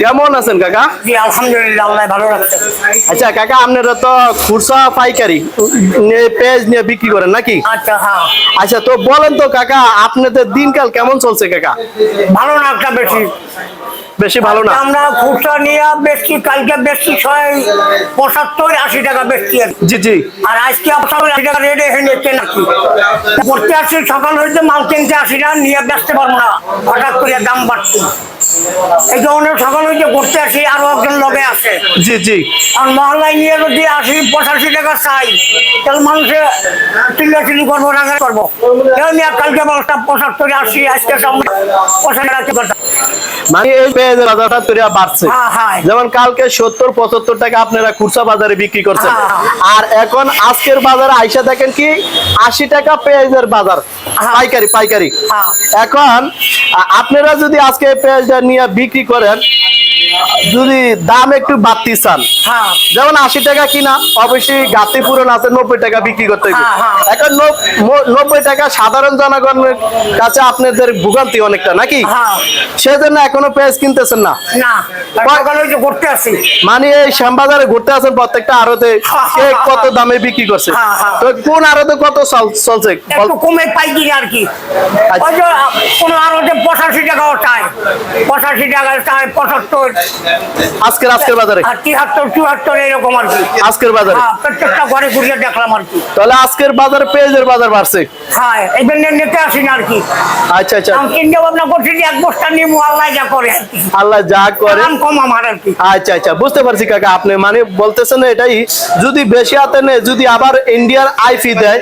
কেমন আছেন কাকা? জি আলহামদুলিল্লাহ, আল্লাহ ভালো রাখছে। আচ্ছা কাকা, আপনারা তো খুচরা পাইকারি পেঁয়াজ নিয়ে বিক্রি করেন নাকি? আচ্ছা হ্যাঁ, আচ্ছা তো বলেন তো কাকা, আপনাদের দিনকাল কেমন চলছে কাকা? ভালো না একটা বেশি। বেশি ভালো না? আমরা খুচরা নিয়ে বেশি, কালকে বেশি 75-80 টাকা বেশি আর কি। জি জি। আর আজকে 80 টাকা রেডি হয়ে নিচ্ছে নাকি করতে আসছি, সকাল হইতে মাল কিনতে 80 টাকা নিয়ে বেচতে পারবো না, হঠাৎ করে দাম বাড়ছে। এই জন্য সকাল হইতে ঘুরতে আসি, আরো একজন লগে আসে। জি জি। আর মহল্লায় নিয়ে যদি 80-85 টাকা চাই, তাহলে মানুষে চিল্লাচিল্লি করবো, রাগা করবো। কালকে বলটা 75-80, আজকে 85 টাকা। মানে এই পেঁয়াজের বাজারটা তৈরি বাড়ছে। হ্যাঁ, হ্যাঁ। যেমন কালকে 70-75 টাকা আপনারা খুচরা বাজারে বিক্রি করছেন, আর এখন আজকের বাজারে আইসা দেখেন কি 80 টাকা পেঁয়াজের বাজার, পাইকারি পাইকারি। এখন আপনারা যদি আজকে পেঁয়াজটা নিয়ে বিক্রি করেন, যদি দাম একটু বাড়তি চান, যেমন 80 টাকা কিনা, অবশ্যই গাতি পূরণ আছে, 90 টাকা বিক্রি করতে হবে। এখন 90 টাকা সাধারণ জনগণের কাছে আপনাদের ভোগান্তি অনেকটা নাকি? সেজন্য এখনো পেঁয়াজ কিনতেছেন না? ঘুরতে আসি, মানে এই শ্যামবাজারে ঘুরতে আছেন, প্রত্যেকটা আড়তে কে কত দামে বিক্রি করছে, তো কোন আড়তে কত চলছে? কমে পাইকারি আর কি। কোন আড়তে 85 টাকাও চায়, 85 টাকা চায়, 75 আজকের বাজারে 73-74 এরকম আর কি। আজকের বাজারে প্রত্যেকটা ঘরে ঘুরিয়ে দেখলাম আর কি। তাহলে আজকের বাজারে পেঁয়াজের বাজার বাড়ছে। হ্যাঁ, এই জন্য নিতে আসি না আর কি। আচ্ছা আচ্ছা। চিন্তা ভাবনা করছি যে এক বস্তা নিয়ে আল্লাহ যা করে আর কি, আল্লাহ যা করে কম আমার আর কি। আচ্ছা আচ্ছা, বুঝতে পারছি কাকা। আপনি মানে বলতেছেন এটাই, যদি বেশি হাতে নেই, যদি আবার ইন্ডিয়ার আইফি দেয়,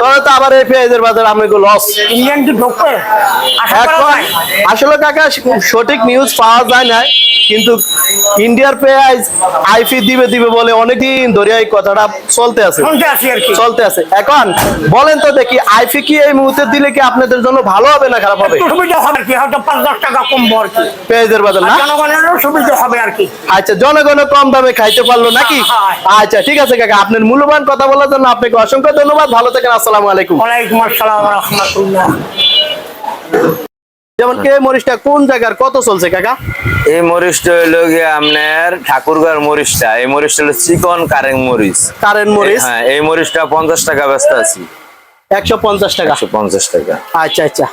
তাহলে তো আবার এই পেঁয়াজের বাজার আমাকে লস। ইন্ডিয়ান কি ঢুকবে? আসলে কাকা সঠিক নিউজ পাওয়া যায় না, কিন্তু ইন্ডিয়ার পেঁয়াজ আইফি দিবে দিবে বলে অনেকদিন ধরে এই কথাটা চলতে আছে। এখন বলেন তো দেখি, আইফি কি এই মুহূর্তে দিলে কি আপনাদের জন্য ভালো হবে না খারাপ হবে? সুবিধা হবে কি, হয়তো 5-10 টাকা কমবো আর কি পেঁয়াজের বাজার, না জনগণেরও সুবিধা হবে আর কি। আচ্ছা, জনগণ কম দামে খাইতে পারলো নাকি? আচ্ছা ঠিক আছে কাকা, আপনার মূল্যবান কথা বলার জন্য আপনাকে অসংখ্য ধন্যবাদ। ভালো থাকেন। আসসালামু আলাইকুম। ওয়ালাইকুম আসসালাম ওয়া রাহমাতুল্লাহ। যেমন এই মরিচটা কোন জায়গার কত চলছে কাকা? এই মরিচটা হইলো গিয়ে আপনার ঠাকুরগাঁর মরিচটা। এই মরিচটা হলো চিকন কারেং মরিচ। কারেন্ট মরিচ? হ্যাঁ, এই মরিচটা 50 টাকা ব্যস্ত আছি। 150 টাকা? 150 টাকা। আচ্ছা আচ্ছা।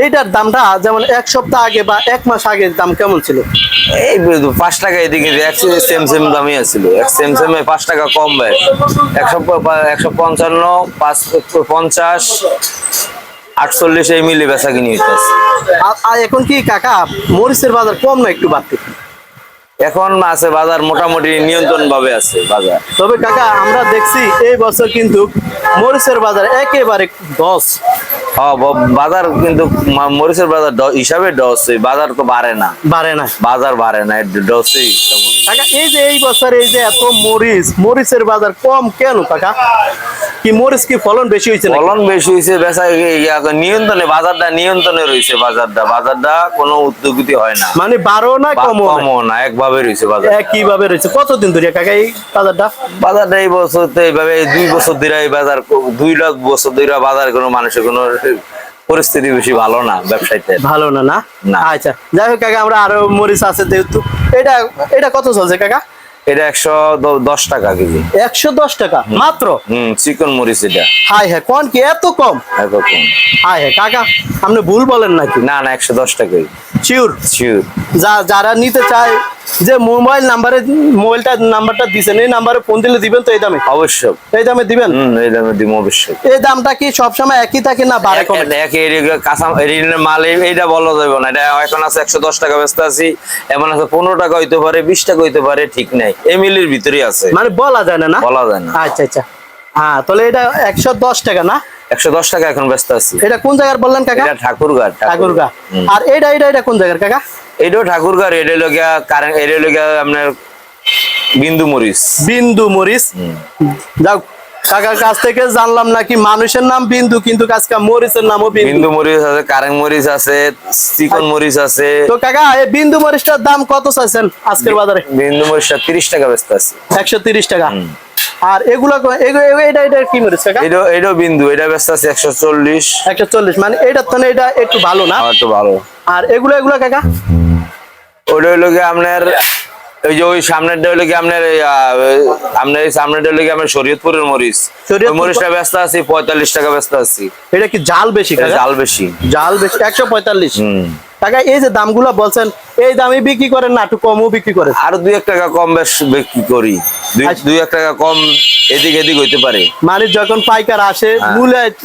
এইটার দামটা যেমন এক সপ্তাহ আগে বা এক মাস আগে দাম কেমন ছিল? এই 5 টাকা এদিকে সেম সেম দামই আছিল। সেম 5 টাকা কম ভাই। 155, 50, 48 এই মিলে বেচা কিনি হইতেছে। আর এখন কি কাকা মরিচের বাজার কম না একটু বাড়তি? এখন আছে বাজার মোটামুটি নিয়ন্ত্রণ ভাবে আছে বাজার। তবে কাকা আমরা দেখছি এই বছর কিন্তু মরিচের বাজার একেবারে দশ। বাজার কিন্তু মরিচের বাজার হিসাবে ডসই, বাজার তো বাড়ে না বাজার বাড়ে না, ডসই। কাকা এই যে এই বছর এই যে এত মরিচের বাজার কম কেন কাকা? কি মরিচ কি ফলন বেশি হয়েছে? ফলন বেশি হয়েছে, বেচা নিয়ন্ত্রণে, বাজারটা নিয়ন্ত্রণে রয়েছে। বাজারটা কোনো উদ্যোগতি হয় না, মানে বাড়ো না কমও না, একভাবে রয়েছে বাজার। কিভাবে রয়েছে? কতদিন ধরে কাকা এই বাজারটা? এই বছর তো এইভাবে 2 বছর ধরে এই বাজার, 2 বছর ধরে বাজার কোনো মানুষের কোনো পরিস্থিতি বেশি ভালো না, ব্যবসায়ীতে ভালো না। আচ্ছা যাই হোক কাকা, আমরা আরো মরিচ আছে যেহেতু, এটা কত চলছে কাকা? এটা 110 টাকা কেজি। 110 টাকা মাত্র? চিকন মরিচ এটা। হাই হ্যাঁ, কোন কি এত কম? হাই হ্যাঁ কাকা, আপনি ভুল বলেন নাকি? না 110 টাকাই শিওর? যারা নিতে চায়, যে মোবাইলটা নাম্বারটা দিছেন, এই নাম্বারে ফোন দিলে দিবেন তো এই দামে? অবশ্যই এই দামে দিবেন। এই দামে দিব অবশ্যই। এই দামটা কি সবসময় একই থাকে না বাড়ে কমে? কাঁচা মাল এইটা বলা যাবে না। এটা এখন আছে 110 টাকা ব্যস্ত আছি, এমন আছে 15 টাকা হইতে পারে, 20 টাকা হইতে পারে, ঠিক নাই। এমিলির ভিতরে আছে, মানে বলা যায় না। বলা যায় না। আচ্ছা আচ্ছা। হ্যাঁ, তাহলে এটা 110 টাকা না? 110 টাকা এখন ব্যস্ত আছি। এটা কোন জায়গার বললেন কাকা? এটা ঠাকুরগাঁ। আর এটা কোন জায়গার কাকা? এটাও ঠাকুরগাঁর। এটা লগিয়া আপনার বিন্দু মরিচ। যাও, কাকার কাছ থেকে জানলাম নাকি মানুষের নাম বিন্দু, কিন্তু আজকে মরিচের নামও বিন্দু মরিচ আছে, কারেং মরিচ আছে, চিকন মরিচ আছে। তো কাকা এই বিন্দু মরিচটার দাম কত চাইছেন আজকের বাজারে? বিন্দু মরিচটা 30 টাকা ব্যস্ত আছে। 130 টাকা। আর এগুলা এটা কি মরিচ কাকা? এটা বিন্দু, এটা ব্যস্ত আছে 140। মানে এটার তো এটা একটু ভালো না? একটু ভালো। আর এগুলা কাকা? ওটা হইলো কি আপনার ওই যে ওই সামনেরটা হইলো কি আপনার আপনার এই সামনেরটা হইলো কি আপনার শরীয়তপুরের মরিচ। শরীয়তপুর- ওই মরিচটা ব্যস্ত আছি 45 টাকা ব্যস্ত আছি। এটা কি জাল বেশি এটা কাকা? জাল বেশি। জাল বেশি 145। হুম। কাকা এই যে দামগুলো বলছেন এই দামে বিক্রি করেন না একটু কমও বিক্রি করেন? আর 2-1 টাকা কম বেশ বিক্রি করি। আচ্ছা। 2-1 টাকা কম এদিক এদিক হইতে পারে। মানে যখন পাইকার আসে হ্যাঁ।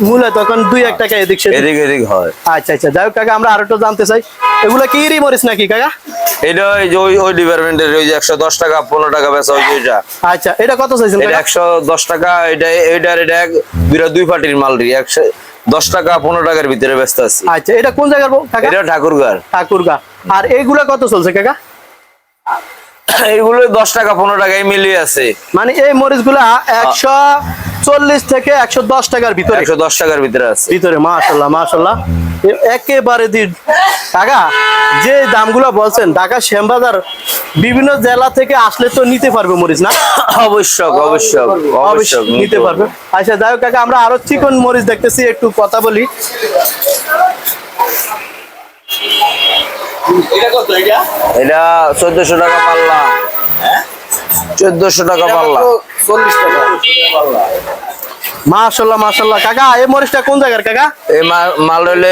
মূলে তখন 2-1 টাকা এদিক সেদিক। এদিক এদিক হয়। আচ্ছা আচ্ছা, যাই হোক কাকা আমরা আরেকটু জানতে চাই, এগুলা কি ইরি মরিচ নাকি কাকা? এটা ওই যে ওই ডিপার্টমেন্টের ওই যে 110 টাকা 15 টাকা বেচা ওই যে ওইটা। আচ্ছা, এটা কত চাইছেন এটা কাকা? 110 টাকা। এটা বিরাট দুই পাটির মাল রে। 110 টাকা 15 টাকার ভিতরে ব্যস্ত আছি। আচ্ছা, এটা কোন জায়গার কাকা? এটা ঠাকুরগাঁর। ঠাকুরগা। আর এইগুলা কত চলছে কাকা? এইগুলো 10 টাকা 15 টাকায় মিলিয়ে আছে। মানে এই মরিচ গুলা 140 থেকে 110 টাকার ভিতরে 110 টাকার ভিতরে আছে। মাশাআল্লাহ মাশাআল্লাহ, একেবারে কাকা যে দামগুলো বলছেন ঢাকা শ্যামবাজার বিভিন্ন জেলা থেকে আসলে তো নিতে পারবে মরিচ না? অবশ্যই নিতে পারবে। আচ্ছা যাই হোক কাকা আমরা আরো চিকন মরিচ দেখতেছি, একটু কথা বলি। এটা 1400 টাকা পাল্লা। 1400 টাকা পাল্লা। মাশাআল্লাহ মাশাআল্লাহ। কাকা এই মরিচটা কোন জায়গার কাকা? এই মাল হলো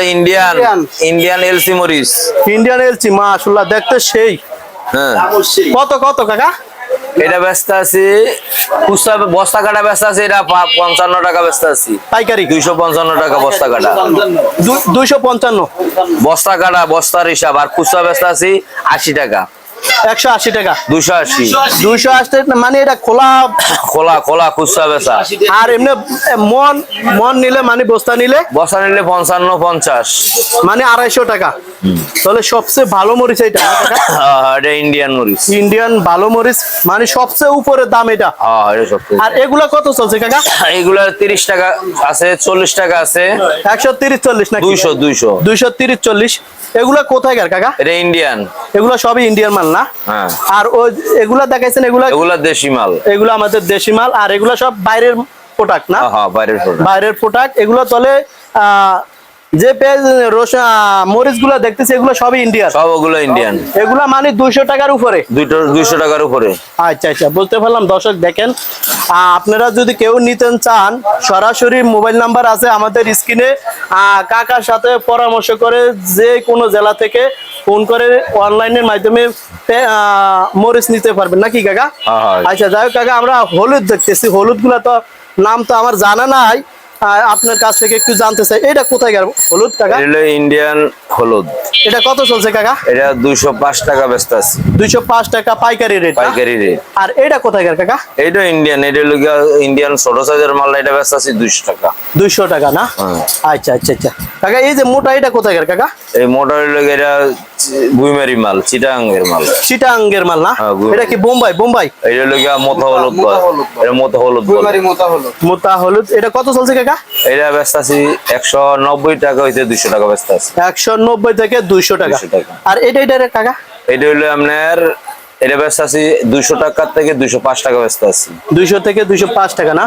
ইন্ডিয়ান এলসি মরিচ। ইন্ডিয়ান এলচি, মাশাআল্লাহ দেখতে সেই। হ্যাঁ। কত কত কাকা? এটা ব্যস্ত আছি খুচরা বস্তা কাটা ব্যস্ত আছে। এটা 55 টাকা ব্যস্ত আছি পাইকারি 255 টাকা বস্তা কাটা। 255 বস্তা কাটা বস্তার হিসাব। আর খুচরা ব্যস্ত আছি 80 টাকা। 180 টাকা। 280 280 মানে এটা খোলা খোলা খোলা খুচরা বেচা। আর এমনি মন মন নিলে মানে বস্তা নিলে বস্তা নিলে 55-50। মানে 250 টাকা। তাহলে সবচেয়ে ভালো মরিচ এটা না কাকা? এটা ইন্ডিয়ান মরিচ। ইন্ডিয়ান ভালো মরিচ মানে সবচেয়ে উপরের দাম এটা। এটা সবচেয়ে। আর এগুলা কত চলছে কাকা? এগুলা 30 টাকা আছে, 40 টাকা আছে, 130-40 নাকি? 200 230-40। এগুলা কোথায় কাকা? এটা ইন্ডিয়ান। এগুলা সবই ইন্ডিয়ান মাল না? হ্যাঁ। আর ওই এগুলা দেখাইছেন এগুলা দেশি মাল। এগুলা আমাদের দেশি মাল। আর এগুলা সব বাইরের প্রোডাক্ট না? হ্যাঁ, বাইরের প্রোডাক্ট। এগুলো তলে যে মরিচ গুলা দেখতেছি এগুলো সবই ইন্ডিয়ান। সব ওগুলো ইন্ডিয়ান। এগুলা মানে 200 টাকার উপরে। 200 টাকার উপরে। আচ্ছা আচ্ছা, বুঝতে পারলাম। দর্শক দেখেন, আপনারা যদি কেউ নিতেন চান সরাসরি মোবাইল নাম্বার আছে আমাদের স্ক্রিনে, কাকার সাথে পরামর্শ করে যে কোনো জেলা থেকে ফোন করে অনলাইনের মাধ্যমে মরিচ নিতে পারবেন নাকি কাকা? হ্যাঁ। আচ্ছা যাই হোক কাকা আমরা হলুদ দেখতেছি, হলুদ গুলা তো নাম তো আমার জানা নাই, আপনার কাছ থেকে একটু জানতে চাই এটা কোথায় গেল হলুদ কাকা? এটা ইন্ডিয়ান হলুদ। এটা কত চলছে কাকা? এটা 205 টাকা ব্যস্ত আছে। 205 টাকা পাইকারি রেট। পাইকারি রেট। আর এটা কোথায় গেল কাকা? এটা ইন্ডিয়ান। এটা হলো ইন্ডিয়ান ছোট সাইজের মাল। এটা ব্যস্ত আছে 200 টাকা। 200 টাকা না? হ্যাঁ। আচ্ছা আচ্ছা আচ্ছা কাকা এই যে মোটা এটা কোথায় গেল কাকা? এই মোটা হলো এটা গুইমারি মাল, চিটাগাঙ্গের মাল। চিটাগাঙ্গের মাল না? হ্যাঁ, এটা কি বোম্বাই? এটা হলো মোটা হলুদ কয়। এটা মোটা হলুদ বলে। মোটা হলুদ। এটা কত চলছে কাকা? এটা ব্যস্ত আছে 190 টাকা হইতে 200 টাকা ব্যস্ত আছে। 190 থেকে 200 টাকা। 200 টাকা। আর এটা কাকা? এটা হলো আপনার এটা ব্যস্ত আছে 200 টাকা থেকে 205 টাকা ব্যস্ত আছে। 200 থেকে 205 টাকা না?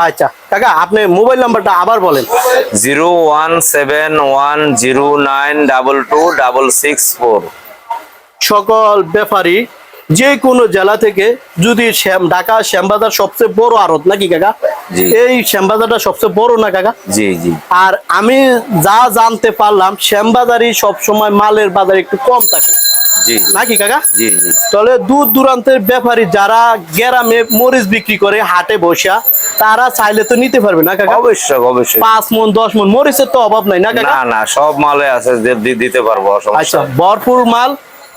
আচ্ছা কাকা আপনি মোবাইল নাম্বারটা আবার বলেন। 01719226664। সকল ব্যাপারী যে কোনো জেলা থেকে যদি ঢাকা শ্যামবাজার সবচেয়ে বড় আড়ত নাকি কাকা? জি। এই শ্যামবাজারটা সবচেয়ে বড় না কাকা? জি জি। আর আমি যা জানতে পারলাম শ্যামবাজারই সবসময় মালের বাজার একটু কম থাকে জি নাকি কাকা? জি জি। তাহলে দূর দূরান্তের ব্যাপারী যারা গ্রামে মরিচ বিক্রি করে হাটে বসা তারা চাইলে তো নিতে পারবে না কাকা? অবশ্যই অবশ্যই। 5 মণ 10 মণ মরিচের তো অভাব নাই না কাকা? না না, সব মালে আছে দিতে পারবো। আচ্ছা ভরপুর মাল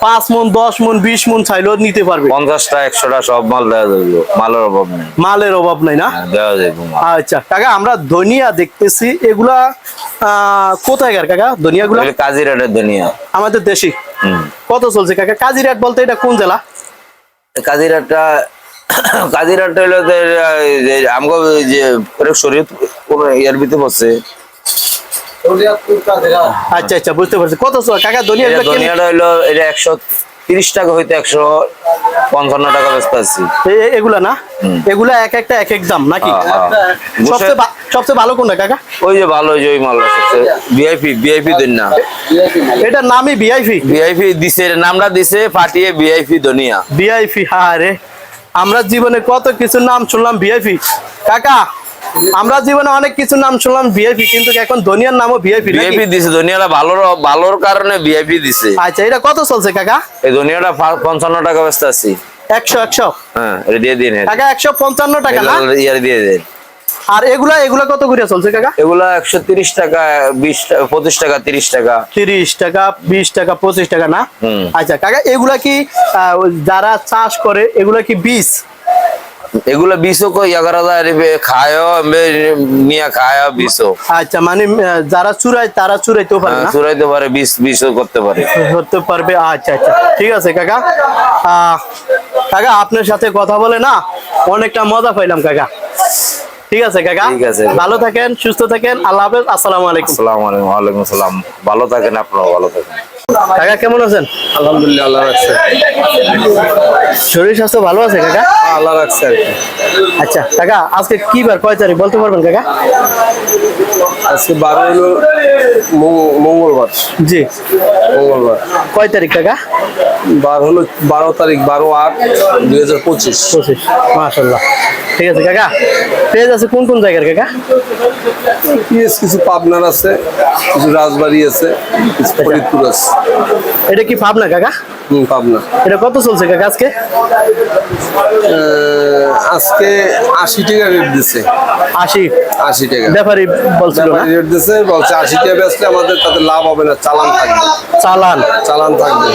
5 মণ 10 মণ 20 মণ চাইলেও নিতে পারবে। 50টা 100টা সব মাল দেওয়া যাবে। মালের অভাব নেই। মালের অভাব নাই না? দেওয়া যাবে মাল। আচ্ছা কাকা আমরা ধনিয়া দেখতেছি, এগুলা কোথায় কাকা ধনিয়াগুলা? কাজিরাটের দুনিয়া। আমাদের দেশি। কত চলছে কাকা? কাজিরাট বলতে এটা কোন জেলা? কাজিরাটটা হলো আমগো যে শরীয়তপুর ইয়ার ভিতরে পড়ছে। আচ্ছা আচ্ছা বুঝতে পারছি। কত কাকা ধনিয়া? ধনিয়াটা হলো এটা 130 টাকা হইতে 55 টাকা ব্যস্ত আছি। এগুলা না, এগুলা এক একটা এক এক দাম নাকি? সবচেয়ে ভালো কোনটা কাকা? ওই যে ভালো, ওই যে ওই মালটা সবচেয়ে ভিআইপি দেন না, এটার নামই ভিআইপি দিছে, এর নামটা দিছে ফাটিয়ে ভিআইপি দুনিয়া। ভিআইপি, আরে আমরা জীবনে কত কিছু নাম শুনলাম ভিআইপি কাকা, আমরা জীবনে অনেক কিছু নাম শুনলাম ভিআইপি, কিন্তু এখন দুনিয়ার নামও ভিআইপি ভিআইপি দিছে, দুনিয়াটা ভালোর কারণে ভিআইপি দিছে। আচ্ছা, এটা কত চলছে কাকা? এই দুনিয়াটা 55 টাকা ব্যস্ত আছি। 100 হ্যাঁ, এটা দিয়ে দিন কাকা, 155 টাকা না? ইয়ার দিয়ে দেন। আর এগুলা কত করে চলছে কাকা? এগুলা 130 টাকা, 20 টাকা, 25 টাকা, 30 টাকা, 30 টাকা, 20 টাকা, 25 টাকা না? আচ্ছা কাকা, এগুলা কি যারা চাষ করে এগুলা কি বীজ? এগুলা বিশও কই 11,000 খায় নিয়ে খায় বিশও। আচ্ছা, মানে যারা চুরায় তারা চুরাইতেও পারে না? চুরাইতে পারে, বিশও করতে পারে। করতে পারবে। আচ্ছা আচ্ছা, ঠিক আছে কাকা। কাকা আপনার সাথে কথা বলে না অনেকটা মজা পাইলাম কাকা। ঠিক আছে কাকা, ঠিক আছে, ভালো থাকেন, সুস্থ থাকেন, আল্লাহ হাফেজ, আসসালামু আলাইকুম। আসসালামু আলাইকুম। ওয়ালাইকুম আসসালাম। ভালো থাকেন, আপনারাও ভালো থাকেন। কাকা কেমন আছেন? আলহামদুলিল্লাহ, আল্লাহ রাখছে। শরীর স্বাস্থ্য ভালো আছে কাকা? আল্লাহ রাখছে আর কি। আচ্ছা কাকা, আজকে কি বার, কয় তারিখ বলতে পারবেন কাকা? আজকে 12 হলো মঙ্গলবার। জি, মঙ্গলবার। কয় তারিখ কাকা? 12 হলো 12 তারিখ, 12/8/2025। 25। মাশাআল্লাহ, ঠিক আছে কাকা। পেজ আছে কোন কোন জায়গার কাকা? কিছু পাবনার আছে, কিছু রাজবাড়ি আছে, কিছু ফরিদপুর আছে। এটা কি পাবনা কাকা? পাবনা। এটা কত চলছে কাকা আজকে? আজকে 80 টাকা রেট দিছে। 80 টাকা ব্যাপারী বলছিল না? রেট দিছে, বলছে 80 টাকা বেচলে আমাদের তাতে লাভ হবে না, চালান থাকবে। চালান থাকবে।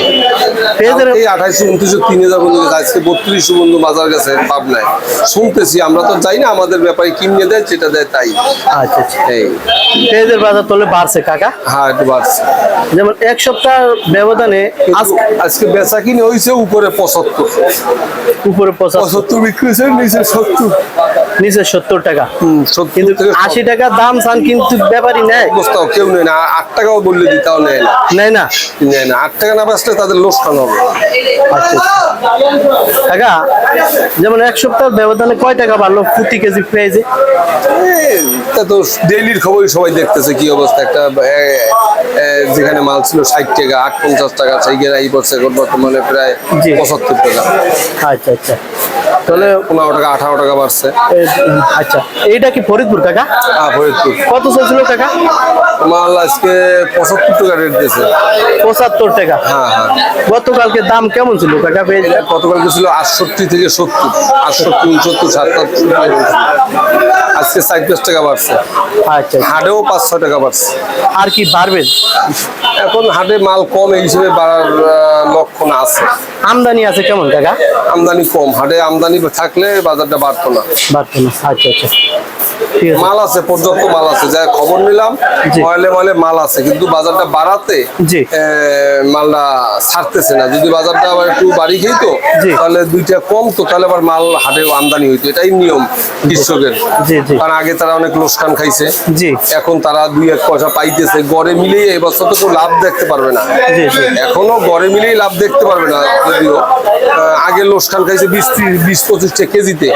পেজের 2800, 2900, 3000 বন্ধু গেছে, আজকে 3200 বন্ধু বাজার গেছে পাবনায়। শুনতেছি, আমরা তো যাই না, আমাদের ব্যাপারে কিনে দেয়, যেটা দেয় তাই। আচ্ছা আচ্ছা, এই পেজের বাজার তলে বাড়ছে কাকা? হ্যাঁ, একটু বাড়ছে। যেমন এক সপ্তাহ ব্যবধানে আজকে বেচা কিনে হয়েছে উপরে 75, উপরে 75 বিক্রি হয়েছে, নিচে 70। নিচে 70 টাকা, 70 কিন্তু থেকে 80 টাকা দাম চান, কিন্তু ব্যাপারী নেয়? বস্তাও কেউ নেয় না। 8 টাকাও বললে দিতাও নেয় না। নেয় না? নেয় না। 8 টাকা না বেচলে তাদের লোকসান হবে। আচ্ছা কাকা, যেমন এক সপ্তাহ ব্যবধানে কয় টাকা বাড়লো প্রতি কেজি পেঁয়াজে? তা তো ডেইলির খবরই সবাই দেখতেছে কি অবস্থা। একটা যেখানে মাল ছিল 60 টাকা, 58 টাকা, সেইখানে এই বছর বর্তমানে প্রায় 75 টাকা। আচ্ছা আচ্ছা, তাহলে 15 টাকা, 18 টাকা বাড়ছে। আচ্ছা, এইটা কি ফরিদপুর কাকা? হ্যাঁ, ফরিদপুর। কত চলছিল কাকা? মাল আজকে 75 টাকা রেট দিয়েছে। 75 টাকা? হ্যাঁ হ্যাঁ। গতকালকে দাম কেমন ছিল কাকা? গতকালকে ছিল 68 থেকে 70, 68, 69, 77। আজকে 40 টাকা বাড়ছে। আচ্ছা, হাটেও 5-6 টাকা বাড়ছে। আর কি বাড়বে? এখন হাটে মাল কম, এই হিসেবে বাড়ার লক্ষণ আছে। আমদানি আছে কেমন কাকা? আমদানি কম, হাটে আমদানি থাকলে বাজারটা বাড়তো না। বাড়তো না। আচ্ছা আচ্ছা, ঠিক আছে। মাল আছে, পর্যাপ্ত মাল আছে, যা খবর নিলাম ময়লে মাল আছে, কিন্তু বাজারটা বাড়াতে মালটা ছাড়তেছে না। যদি বাজারটা আবার একটু বাড়ি খেত, তাহলে দুইটা কম তো, তাহলে আবার মাল হাটে আমদানি হইতো। এটাই নিয়ম কৃষকের। কারণ আগে তারা অনেক লোকসান খাইছে, এখন তারা 2-1 পয়সা পাইতেছে। গড়ে মিলেই এবছর তো কেউ লাভ দেখতে পারবে না, এখনো গড়ে মিলেই লাভ দেখতে পারবে না। যদিও আগে লোকসান খাইছে 20-25 টাকা কেজিতে,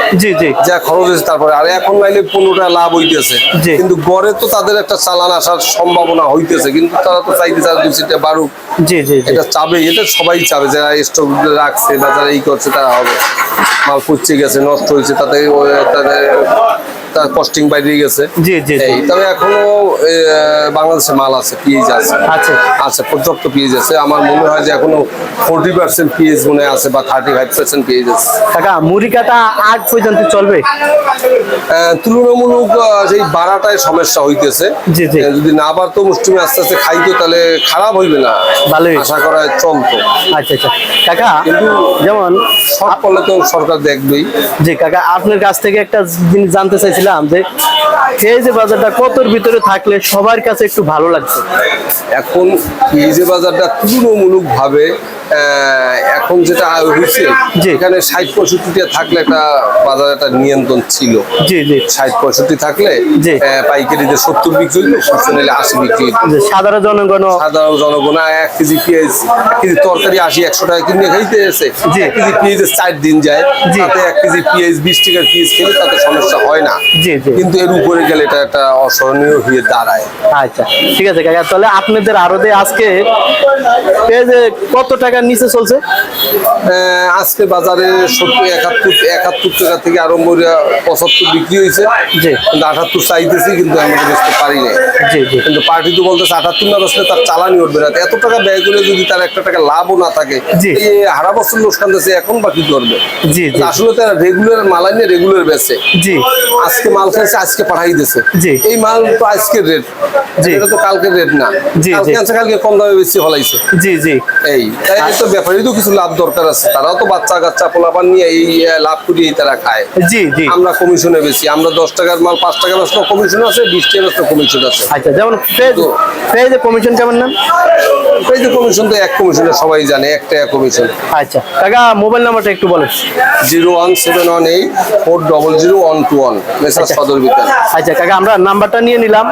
যা খরচ হয়েছে তারপরে, আর এখন নাইলে 15 টাকা লাভ হইতেছে। কিন্তু গড়ে তো তাদের একটা চালান আসার সম্ভাবনা হইতেছে, কিন্তু তারা তো চাইতেছে 2 টাকা বাড়ুক। এটা চাবে, এটা সবাই চাবে, যারা স্টক রাখছে বা যারা এই করছে তারা হবে। মাল পচে গেছে, নষ্ট হয়েছে, তাতে তাদের তার কস্টিং বাইরে গেছে। তবে এখনো বাংলাদেশে মাল আছে, পেঁয়াজ আছে, পর্যাপ্ত পেঁয়াজ আছে। আমার মনে হয় যে এখনো 40% পেঁয়াজ মনে আছে, বা 35% পেঁয়াজ আছে। কাকা, মুড়ি কাটা আগ পর্যন্ত চলবে? তুলনামূলক সেই বাড়াটায় সমস্যা হইতেছে। যদি না বাড়তো, মুষ্টিমে আস্তে আস্তে খাইতো, তাহলে খারাপ হইবে না, ভালোই আশা করা চলতো। আচ্ছা আচ্ছা কাকা, কিন্তু যেমন সব করলে তো সরকার দেখবেই। জি কাকা, আপনার কাছ থেকে একটা জিনিস জানতে চাইছিলাম, যে এই যে বাজারটা কতর ভিতরে থাকলে সবার কাছে একটু ভালো লাগছে? এখন পেঁয়াজের বাজারটা তুলনামূলক ভাবে এখন যেটা হয়েছে জি। এখানে 60-65টা থাকলে একটা বাজারে একটা নিয়ন্ত্রণ ছিল। জি জি 60-65 থাকলে জি। পাইকারিতে 70 বিক্রি হইতো, খুচরা নিলে 80 বিক্রি হইতো। যে সাধারণ জনগণ সাধারণ জনগণ 1 কেজি পেঁয়াজ, 1 কেজি তরকারি 80-100 টাকা কিনে খাইতে এসে জি। 1 কেজি পেঁয়াজের 4 দিন যায়, জি। তাতে 1 কেজি পেঁয়াজ 20 টাকার পেঁয়াজ খেলে তাতে সমস্যা হয় না। জি জি কিন্তু এর উপরে গেলে এটা একটা অসহনীয় হয়ে দাঁড়ায়। আচ্ছা ঠিক আছে কাকা, তাহলে আপনাদের আড়তে আজকে পেঁয়াজে কত টাকার নিচে চলছে? আজকে বাজারে 71 টাকা থেকে আরম্ভ করে 75 বিক্রি হয়েছে। জি। কিন্তু 78 চাইতেছি, কিন্তু আমরা বেচতে পারি না। জি জি কিন্তু পার্টি তো বলতেছে 78 না বেচলে তার চালানি উঠবে না। এত টাকা ব্যয় করে যদি তার 1 টাকা লাভও না থাকে, জি। এই হারা বছর লোকসান দিচ্ছে, এখন বা কি করবে? জি জি আসলে তারা রেগুলার মাল আনিয়ে রেগুলার বেচে। জি আজকে মাল খাইছে, আজকে পাঠাই দিছে। জি। এই মাল তো আজকের রেট, জি। এটা তো কালকের রেট না। জি, কালকে জি। আনছে, কালকে কম দামে বেশি ফলাইছে। জি জি এই তাই তো ব্যাপারই তো কিছু লাভ দরকার আছে। তারাও তো বাচ্চা কাচ্চা পোলাপান নিয়ে এই লাভ করিয়েই তারা খায়। জি জি আমরা কমিশনে বেশি, আমরা 10 টাকার মাল 5 টাকা বেচলেও কমিশন আছে, 20 টাকা বেচলেও কমিশন আছে। আচ্ছা, যেমন পেঁয়াজে কমিশন কেমন নেন? এই যে কমিশন তো এক কমিশনে সবাই জানে, 1 টাকা কমিশন। আচ্ছা কাকা, মোবাইল নাম্বারটা একটু বলেন। 01718400121 মেসার সদর বিতান। আচ্ছা কাকা, আমরা নাম্বারটা নিয়ে নিলাম,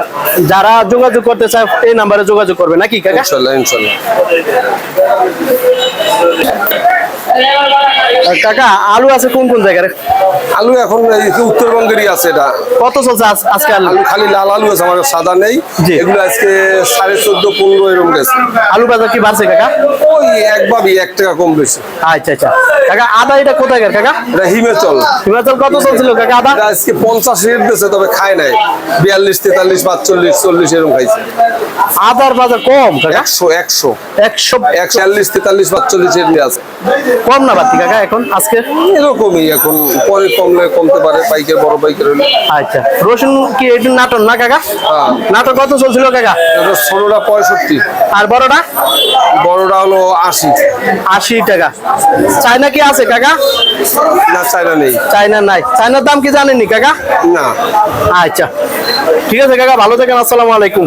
যারা যোগাযোগ করতে চায় এই নাম্বারে যোগাযোগ করবে নাকি কাকা? ইনশাল্লাহ ইনশাল্লাহ। কাকা, আলু আছে কোন কোন জায়গায়? আলু এখন এই যে উত্তরবঙ্গেরই আছে। এটা কত চলছে আজকে আলু? আলু খালি লাল আলু আছে, আমার সাদা নেই। জি। এগুলো আজকে 14.5-15 এরকম গেছে। আলু বাজার কি বাড়ছে কাকা? ওই একভাবে 1 টাকা কম বেশি। আচ্ছা আচ্ছা কাকা, আদা এটা কোথায় কাকা? এটা হিমাচল। হিমাচল কত চলছিল কাকা আদা? এটা আজকে 50 রেট দিয়েছে, তবে খায় নাই। 42, 43, 45, 40 এরকম খাইছে। আদার বাজার কম কাকা? 100 100 140, 43, 45 এর নিয়ে আছে। কম না বাড়তি কাকা এখন আজকে? এরকমই এখন, পরে কমলে কমতে পারে, পাইকার বড় পাইকার হলে। আচ্ছা, রসুন কি এটা নাটন না কাকা? হ্যাঁ। নাটন কত চলছিল কাকা? এটা ছোটটা 65, আর বড়টা? বড়টা হলো 80। 80 টাকা। চায়না কি আছে কাকা? না, চাইনা নেই। চায়না নাই। চায়নার দাম কি জানেননি কাকা? না। আচ্ছা ঠিক আছে কাকা, ভালো থাকেন, আসসালামু আলাইকুম।